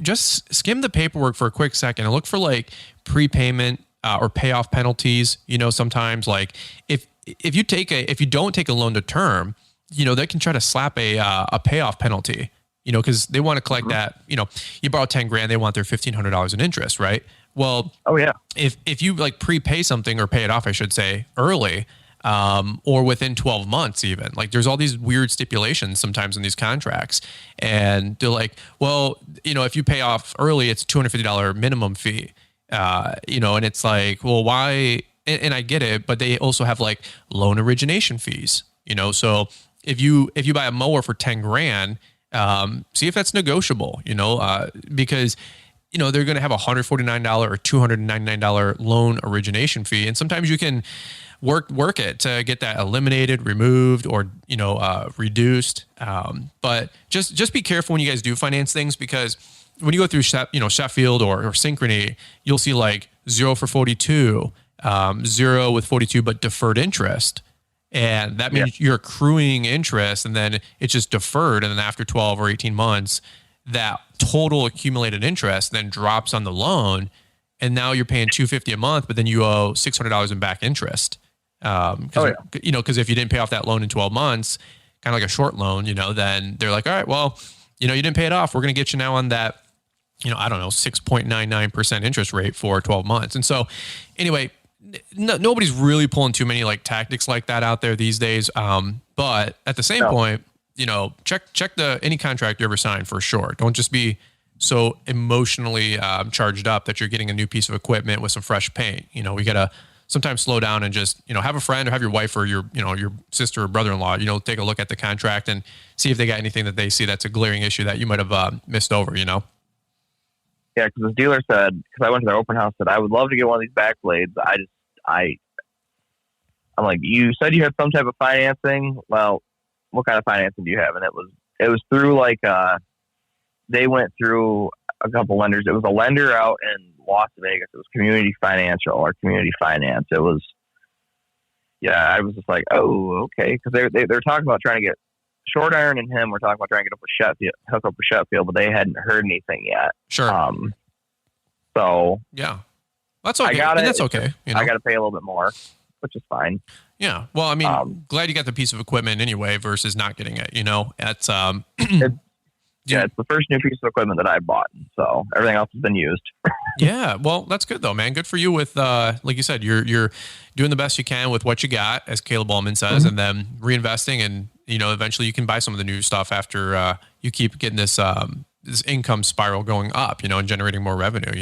just skim the paperwork for a quick second and look for like prepayment or payoff penalties. Sometimes like if you don't take a loan to term, they can try to slap a payoff penalty, because they want to collect that, you borrow 10 grand, they want their $1,500 in interest, right? Well, oh yeah. If you like prepay something or pay it off, I should say, early, or within 12 months, even like there's all these weird stipulations sometimes in these contracts, and they're like, well, if you pay off early, it's $250 minimum fee, and it's like, well, why? And I get it, but they also have like loan origination fees, so if you buy a mower for 10 grand, see if that's negotiable, because they're going to have a $149 or $299 loan origination fee. And sometimes you can work it to get that eliminated, removed, or, reduced. But just be careful when you guys do finance things, because when you go through, Schofield or Synchrony, you'll see like 0 for 42, 0 with 42, but deferred interest. And that means you're accruing interest, and then it's just deferred. And then after 12 or 18 months, that total accumulated interest then drops on the loan. And now you're paying $250 a month, but then you owe $600 in back interest. Because if you didn't pay off that loan in 12 months, kind of like a short loan, then they're like, all right, well, you didn't pay it off. We're going to get you now on that, 6.99% interest rate for 12 months. And so anyway, nobody's really pulling too many like tactics like that out there these days. But at the same point, check any contract you ever sign for sure. Don't just be so emotionally charged up that you're getting a new piece of equipment with some fresh paint. We got to sometimes slow down and just, have a friend or have your wife or your sister or brother-in-law, take a look at the contract and see if they got anything that they see that's a glaring issue that you might have missed over, Yeah, because the dealer said, because I went to their open house, said I would love to get one of these back blades. I'm like, you said you had some type of financing. Well, what kind of financing do you have? And it was through like they went through a couple lenders. It was a lender out in Las Vegas. It was Community Financial or Community Finance. It was, I was just like, oh, okay, because they're talking about trying to get Short Iron and him. We're talking about trying to hook up with Sheffield, but they hadn't heard anything yet. Sure. So yeah, that's okay. I got it. That's okay. I got to pay a little bit more, which is fine. Yeah. Well, I mean, glad you got the piece of equipment anyway versus not getting it. It's it's the first new piece of equipment that I bought, so everything else has been used. Yeah. Well, that's good though, man. Good for you with like you said, you're doing the best you can with what you got, as Caleb Ballman says, and then reinvesting, and eventually you can buy some of the new stuff after you keep getting this income spiral going up, and generating more revenue.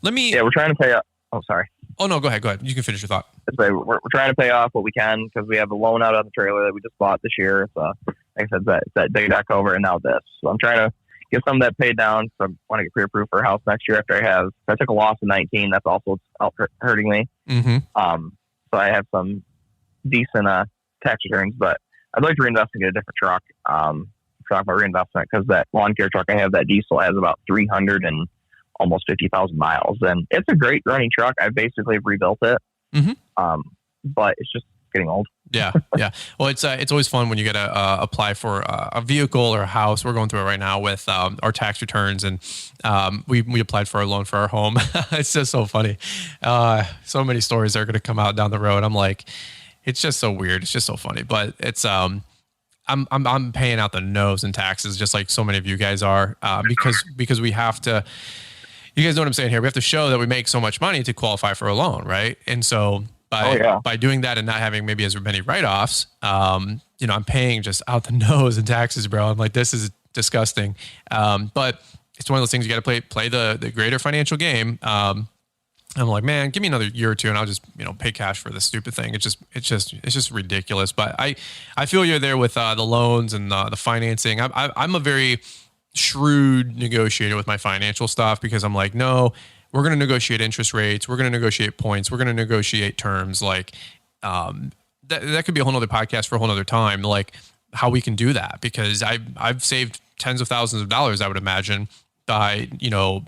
We're trying to pay up. Oh, sorry. Oh no, go ahead. You can finish your thought. We're trying to pay off what we can, because we have a loan out on the trailer that we just bought this year. So, like I said, that big deck over, and now this. So I'm trying to get some of that paid down. So I want to get pre-approved for a house next year after I took a loss in 19. That's also hurting me. Mm-hmm. So I have some decent tax returns, but I'd like to reinvest and get a different truck. Talk about reinvestment, because that lawn care truck I have, that diesel, has about 300 and almost 50,000 miles, and it's a great running truck. I basically rebuilt it, but it's just getting old. Yeah. Well, it's always fun when you get to apply for a vehicle or a house. We're going through it right now with our tax returns, and we applied for a loan for our home. It's just so funny. So many stories are going to come out down the road. I'm like, it's just so weird. It's just so funny, but it's I'm paying out the nose in taxes, just like so many of you guys are, because we have to. You guys know what I'm saying here. We have to show that we make so much money to qualify for a loan, right? And so by doing that and not having maybe as many write-offs, I'm paying just out the nose in taxes, bro. I'm like, this is disgusting. But it's one of those things you got to play the greater financial game. I'm like, man, give me another year or two, and I'll just pay cash for this stupid thing. It's just ridiculous. But I feel you're there with the loans and the financing. I'm a very shrewd negotiator with my financial stuff, because I'm like, no, we're going to negotiate interest rates. We're going to negotiate points. We're going to negotiate terms. Like, that could be a whole nother podcast for a whole nother time, like how we can do that, because I've saved tens of thousands of dollars, I would imagine, by,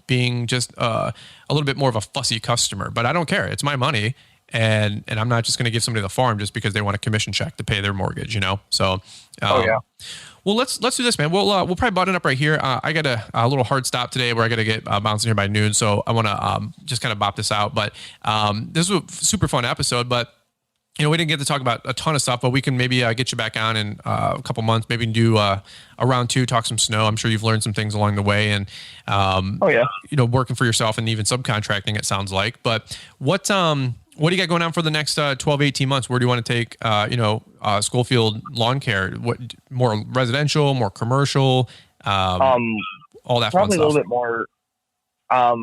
being just a little bit more of a fussy customer. But I don't care. It's my money. and I'm not just going to give somebody the farm just because they want a commission check to pay their mortgage, So, well, let's do this, man. We'll probably button up right here. I got a little hard stop today where I got to get bouncing here by noon, so I want to just kind of bop this out. But this was a super fun episode, but we didn't get to talk about a ton of stuff, but we can maybe get you back on in a couple months. Maybe do a round 2, talk some snow. I'm sure you've learned some things along the way, and working for yourself and even subcontracting, it sounds like. But what do you got going on for the next 12, 18 months? Where do you want to take Schofield Lawn Care? What, more residential, more commercial, all that fun stuff? Probably a little bit more a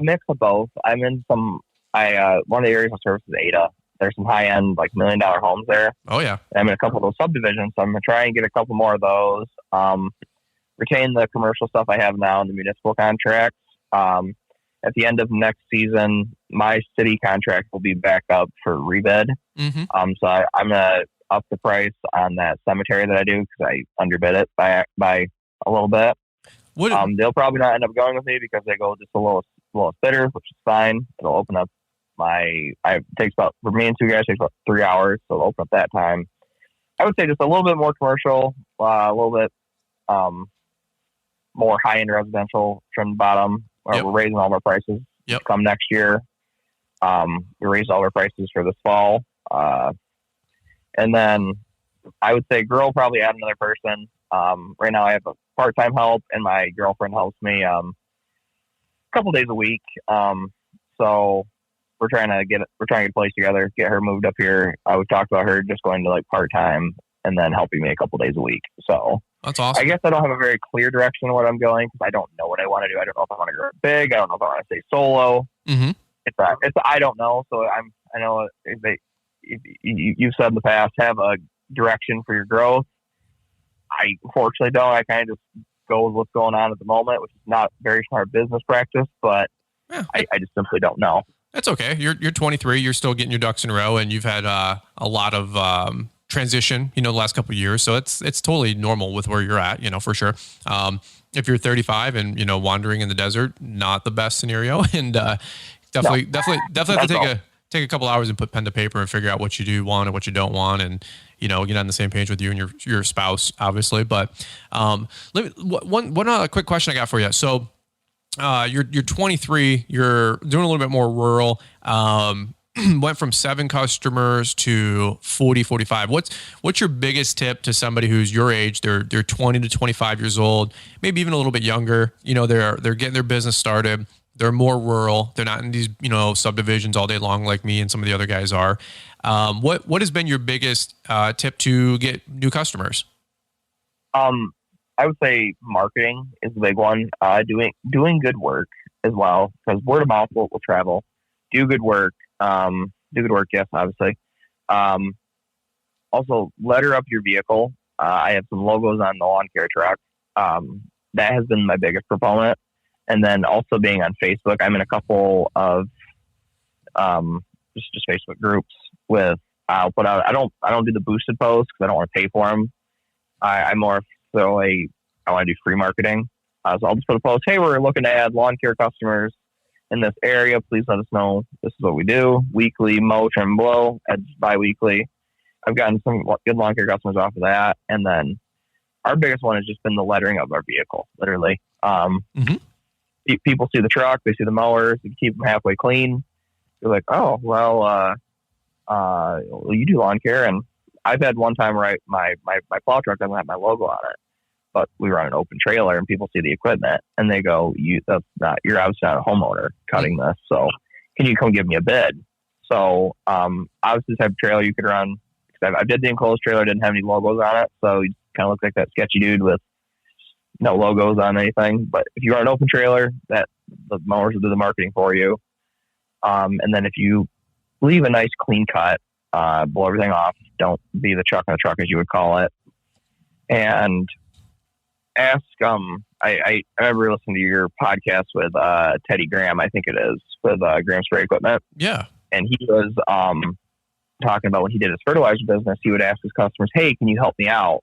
mix of both. I'm in one of the areas of service is Ada. There's some high-end, like $1 million homes there. Oh, yeah. I'm in a couple of those subdivisions, so I'm going to try and get a couple more of those. Retain the commercial stuff I have now in the municipal contracts. At the end of next season, my city contract will be back up for rebid. Mm-hmm. So I'm going to up the price on that cemetery that I do because I underbid it by a little bit. They'll probably not end up going with me because they go just the lowest bidder, which is fine. It'll open up for me and 2 guys, it takes about 3 hours, so it'll open up that time. I would say just a little bit more commercial, a little bit more high-end residential from the bottom. Yep. We're raising all of our prices come next year. We raised all our prices for this fall. And then I would say girl, probably add another person. Right now I have a part-time help, and my girlfriend helps me a couple days a week. So we're trying to get a place together, get her moved up here. I would talk about her just going to like part-time and then helping me a couple days a week. So that's awesome. I guess I don't have a very clear direction of what I'm going because I don't know what I want to do. I don't know if I want to grow big. I don't know if I want to stay solo. Mm-hmm. I don't know. So I know you've said in the past, have a direction for your growth. I unfortunately don't. I kind of just go with what's going on at the moment, which is not very smart business practice, but I just simply don't know. That's okay. You're 23. You're still getting your ducks in a row, and you've had a lot of transition, the last couple of years. So it's totally normal with where you're at, for sure. If you're 35 and wandering in the desert, not the best scenario, and definitely have to take a couple hours and put pen to paper and figure out what you do want and what you don't want, and get on the same page with you and your spouse, obviously. But one quick question I got for you. So. You're 23, you're doing a little bit more rural, went from 7 customers to 40, 45. What's your biggest tip to somebody who's your age? They're 20 to 25 years old, maybe even a little bit younger. They're getting their business started. They're more rural. They're not in these, subdivisions all day long like me and some of the other guys are. What has been your biggest tip to get new customers? I would say marketing is the big one. Doing good work as well, because word of mouth will travel. Do good work. Yes, obviously. Also, letter up your vehicle. I have some logos on the lawn care truck. That has been my biggest proponent. And then also being on Facebook. I'm in a couple of just Facebook groups with. I'll put out. I don't do the boosted posts because I don't want to pay for them. I'm more so I want to do free marketing. So I'll just put a post. Hey, we're looking to add lawn care customers in this area. Please let us know. This is what we do. Weekly mow, trim, blow. Bi-weekly. I've gotten some good lawn care customers off of that. And then our biggest one has just been the lettering of our vehicle, literally. People see the truck. They see the mowers. You keep them halfway clean. They're like, oh, well, you do lawn care. And I've had one time where my plow truck doesn't have my logo on it, but we run an open trailer and people see the equipment and they go, you're obviously not a homeowner cutting this. So can you come give me a bid? So, obviously the type of trailer you could run, I did the enclosed trailer, didn't have any logos on it. So you kind of look like that sketchy dude with no logos on anything. But if you are an open trailer, that the mowers will do the marketing for you. And then if you leave a nice clean cut, blow everything off, don't be the chuck on the truck as you would call it. And ask, I remember listening to your podcast with Teddy Graham, I think it is, with Graham Spray Equipment. Yeah. And he was talking about when he did his fertilizer business, he would ask his customers, hey, can you help me out?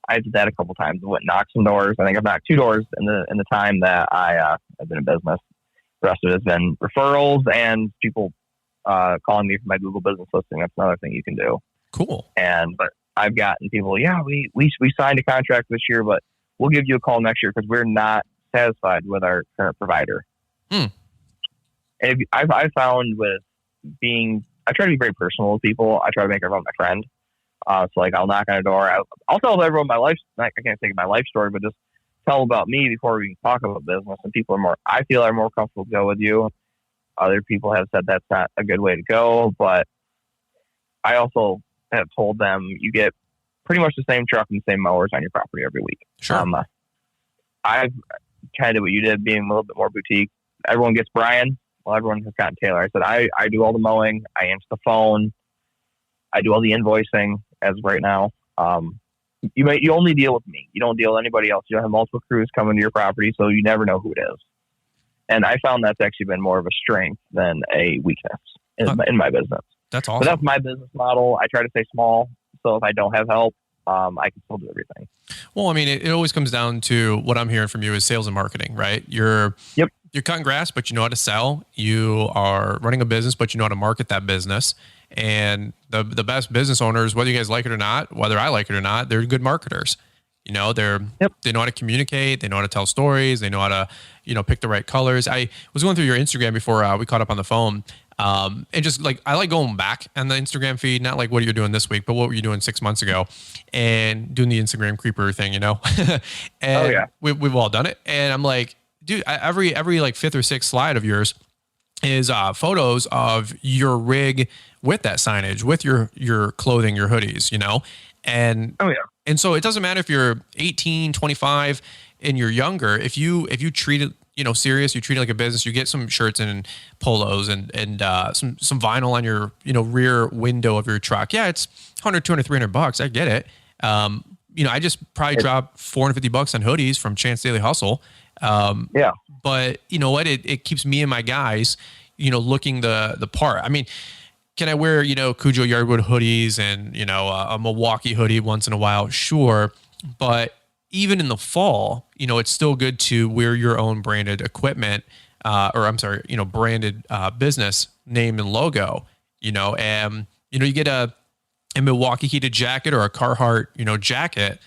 I did that a couple times. I went and knocked some doors. I think I've knocked 2 doors in the time that I've been in business. The rest of it has been referrals and people calling me for my Google business listing. That's another thing you can do. Cool. But I've gotten people, we signed a contract this year, but we'll give you a call next year because we're not satisfied with our current provider. And I found I try to be very personal with people. I try to make everyone my friend. So like I'll knock on a door. I'll tell everyone my life. I can't think of my life story, but just tell them about me before we can talk about business. And people I feel are more comfortable to go with you. Other people have said that's not a good way to go, but I also have told them you get pretty much the same truck and the same mowers on your property every week. Sure. I've kind of what you did, being a little bit more boutique. Everyone gets Brian. Well, everyone has gotten Tayler. I said, I do all the mowing. I answer the phone. I do all the invoicing as of right now. You only deal with me. You don't deal with anybody else. You don't have multiple crews coming to your property, so you never know who it is. And I found that's actually been more of a strength than a weakness in my business. That's awesome. But that's my business model. I try to stay small. So if I don't have help, I can still do everything. Well, I mean, it always comes down to what I'm hearing from you is sales and marketing, right? You're cutting grass, but you know how to sell. You are running a business, but you know how to market that business. And the best business owners, whether you guys like it or not, whether I like it or not, they're good marketers. You know, they know how to communicate. They know how to tell stories. They know how to, pick the right colors. I was going through your Instagram before we caught up on the phone. And just like, I like going back on the Instagram feed, not like what you're doing this week, but what were you doing 6 months ago and doing the Instagram creeper thing, and we've all done it. And I'm like, dude, every like fifth or sixth slide of yours is photos of your rig with that signage, with your clothing, your hoodies, and so it doesn't matter if you're 18, 25 and you're younger. If you treat it, serious, you treat it like a business, you get some shirts and polos and some vinyl on your, rear window of your truck. Yeah, it's $100, $200, $300. I get it. I just probably dropped $450 on hoodies from Chance Daily Hustle. But you know what? It keeps me and my guys, looking the part. I mean, can I wear, Cujo Yardwood hoodies and, a Milwaukee hoodie once in a while? Sure. But even in the fall, it's still good to wear your own branded equipment, branded business name and logo, and, you get a Milwaukee heated jacket or a Carhartt, jacket.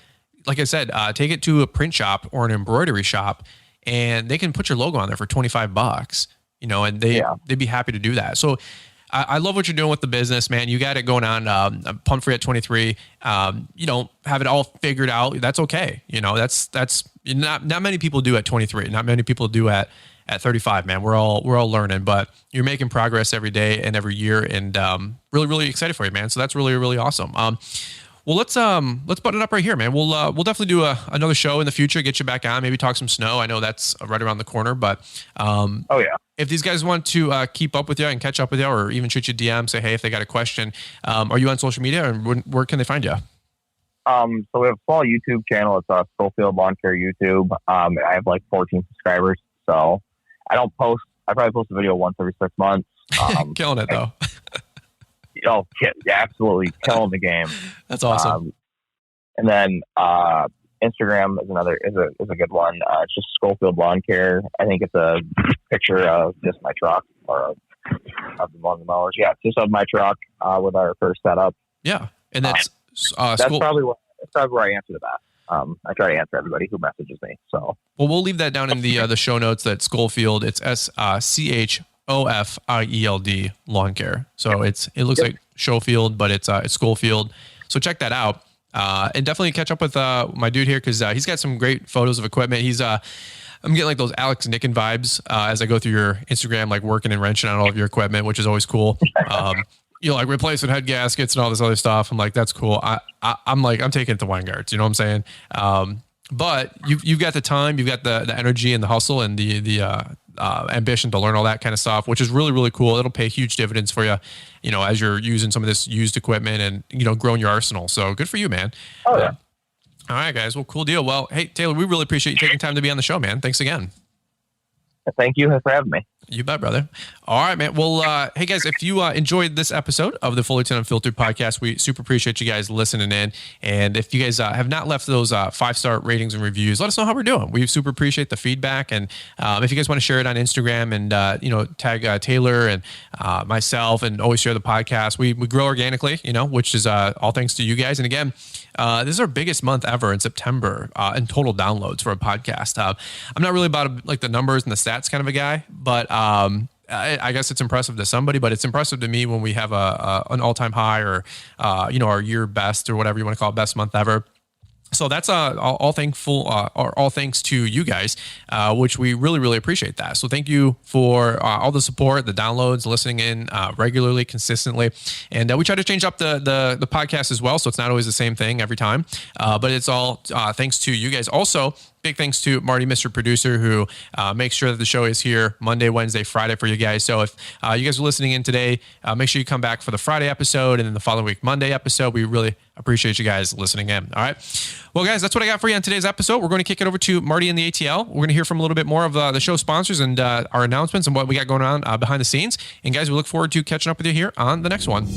Like I said, take it to a print shop or an embroidery shop and they can put your logo on there for $25, and they'd be happy to do that. So I love what you're doing with the business, man. You got it going on. I'm pumped for you at 23. You don't have it all figured out. That's okay. That's not many people do at 23. Not many people do at 35, man. We're all learning, but you're making progress every day and every year, and really, really excited for you, man. So that's really, really awesome. Well, let's button it up right here, man. We'll definitely do another show in the future, get you back on, maybe talk some snow. I know that's right around the corner, but if these guys want to keep up with you and catch up with you, or even shoot you a DM, say hey if they got a question, are you on social media, and where can they find you? So we have a small YouTube channel. It's Schofield Lawn Care YouTube. I have like 14 subscribers, so I don't post. I probably post a video once every 6 months. Killing it though. Absolutely killing the game. That's awesome. And then Instagram is a good one. It's just Schofield Lawn Care. I think it's a picture of just my truck or of one of the mowers. Yeah, it's just of my truck with our first setup. Yeah, and that's probably where I answer the best. I try to answer everybody who messages me. So we'll leave that down in the show notes. That Schofield. It's SCHOFIELD Lawn Care. So it looks like Schofield, but it's Schofield. So check that out. And definitely catch up with my dude here, because he's got some great photos of equipment. I'm getting like those Alex Nicken vibes as I go through your Instagram, like working and wrenching on all of your equipment, which is always cool. Like replacing head gaskets and all this other stuff. I'm like, that's cool. I'm taking it to Weingarts. You know what I'm saying? But you've got the time, you've got the energy and the hustle and the ambition to learn all that kind of stuff, which is really, really cool. It'll pay huge dividends for you, as you're using some of this used equipment and, growing your arsenal. So good for you, man. Oh, yeah. All right, guys. Well, cool deal. Well, hey, Tayler, we really appreciate you taking time to be on the show, man. Thanks again. Thank you for having me. You bet, brother. All right, man. Well, hey, guys, if you enjoyed this episode of the Fullerton Unfiltered podcast, we super appreciate you guys listening in. And if you guys have not left those 5-star ratings and reviews, let us know how we're doing. We super appreciate the feedback. And if you guys want to share it on Instagram and, tag Tayler and myself and always share the podcast, we grow organically, which is all thanks to you guys. And again, this is our biggest month ever in September in total downloads for a podcast. I'm not really about like the numbers and the stats kind of a guy, but I guess it's impressive to somebody, but it's impressive to me when we have an all-time high or, our year best or whatever you want to call it, best month ever. So that's all thanks to you guys, which we really, really appreciate that. So thank you for all the support, the downloads, listening in regularly, consistently. And we try to change up the podcast as well. So it's not always the same thing every time, but it's all thanks to you guys. Also, big thanks to Marty, Mr. Producer, who makes sure that the show is here Monday, Wednesday, Friday for you guys. So if you guys are listening in today, make sure you come back for the Friday episode and then the following week, Monday episode. We really appreciate you guys listening in. All right. Well, guys, that's what I got for you on today's episode. We're going to kick it over to Marty and the ATL. We're going to hear from a little bit more of the show sponsors and our announcements and what we got going on behind the scenes. And guys, we look forward to catching up with you here on the next one.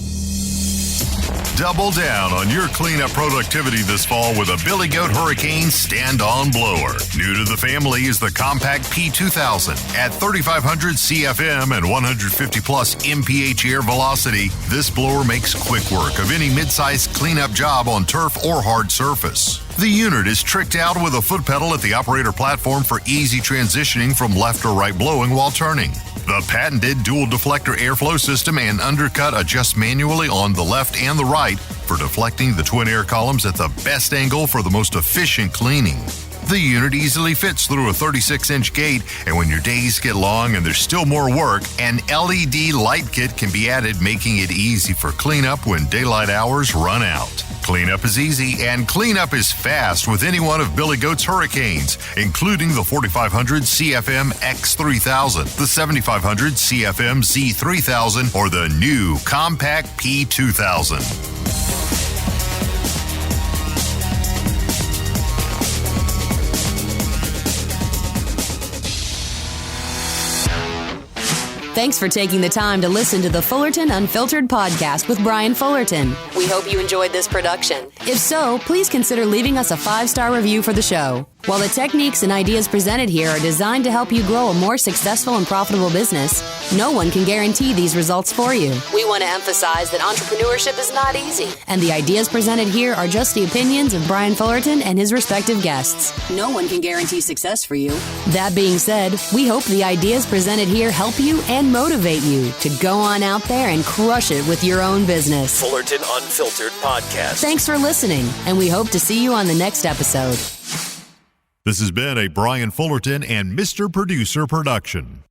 Double down on your cleanup productivity this fall with a Billy Goat Hurricane stand-on blower. New to the family is the compact P2000 at 3,500 CFM and 150 plus mph air velocity. This blower makes quick work of any mid-sized cleanup job on turf or hard surface. The unit is tricked out with a foot pedal at the operator platform for easy transitioning from left or right blowing while turning. The patented dual deflector airflow system and undercut adjust manually on the left and the right for deflecting the twin air columns at the best angle for the most efficient cleaning. The unit easily fits through a 36-inch gate, and when your days get long and there's still more work, an LED light kit can be added, making it easy for cleanup when daylight hours run out. Cleanup is easy and cleanup is fast with any one of Billy Goat's Hurricanes, including the 4,500 CFM X3000, the 7,500 CFM Z3000, or the new compact P2000. Thanks for taking the time to listen to the Fullerton Unfiltered podcast with Brian Fullerton. We hope you enjoyed this production. If so, please consider leaving us a 5-star review for the show. While the techniques and ideas presented here are designed to help you grow a more successful and profitable business, no one can guarantee these results for you. We want to emphasize that entrepreneurship is not easy, and the ideas presented here are just the opinions of Brian Fullerton and his respective guests. No one can guarantee success for you. That being said, we hope the ideas presented here help you and motivate you to go on out there and crush it with your own business. Fullerton Unfiltered Podcast. Thanks for listening, and we hope to see you on the next episode. This has been a Brian Fullerton and Mr. Producer production.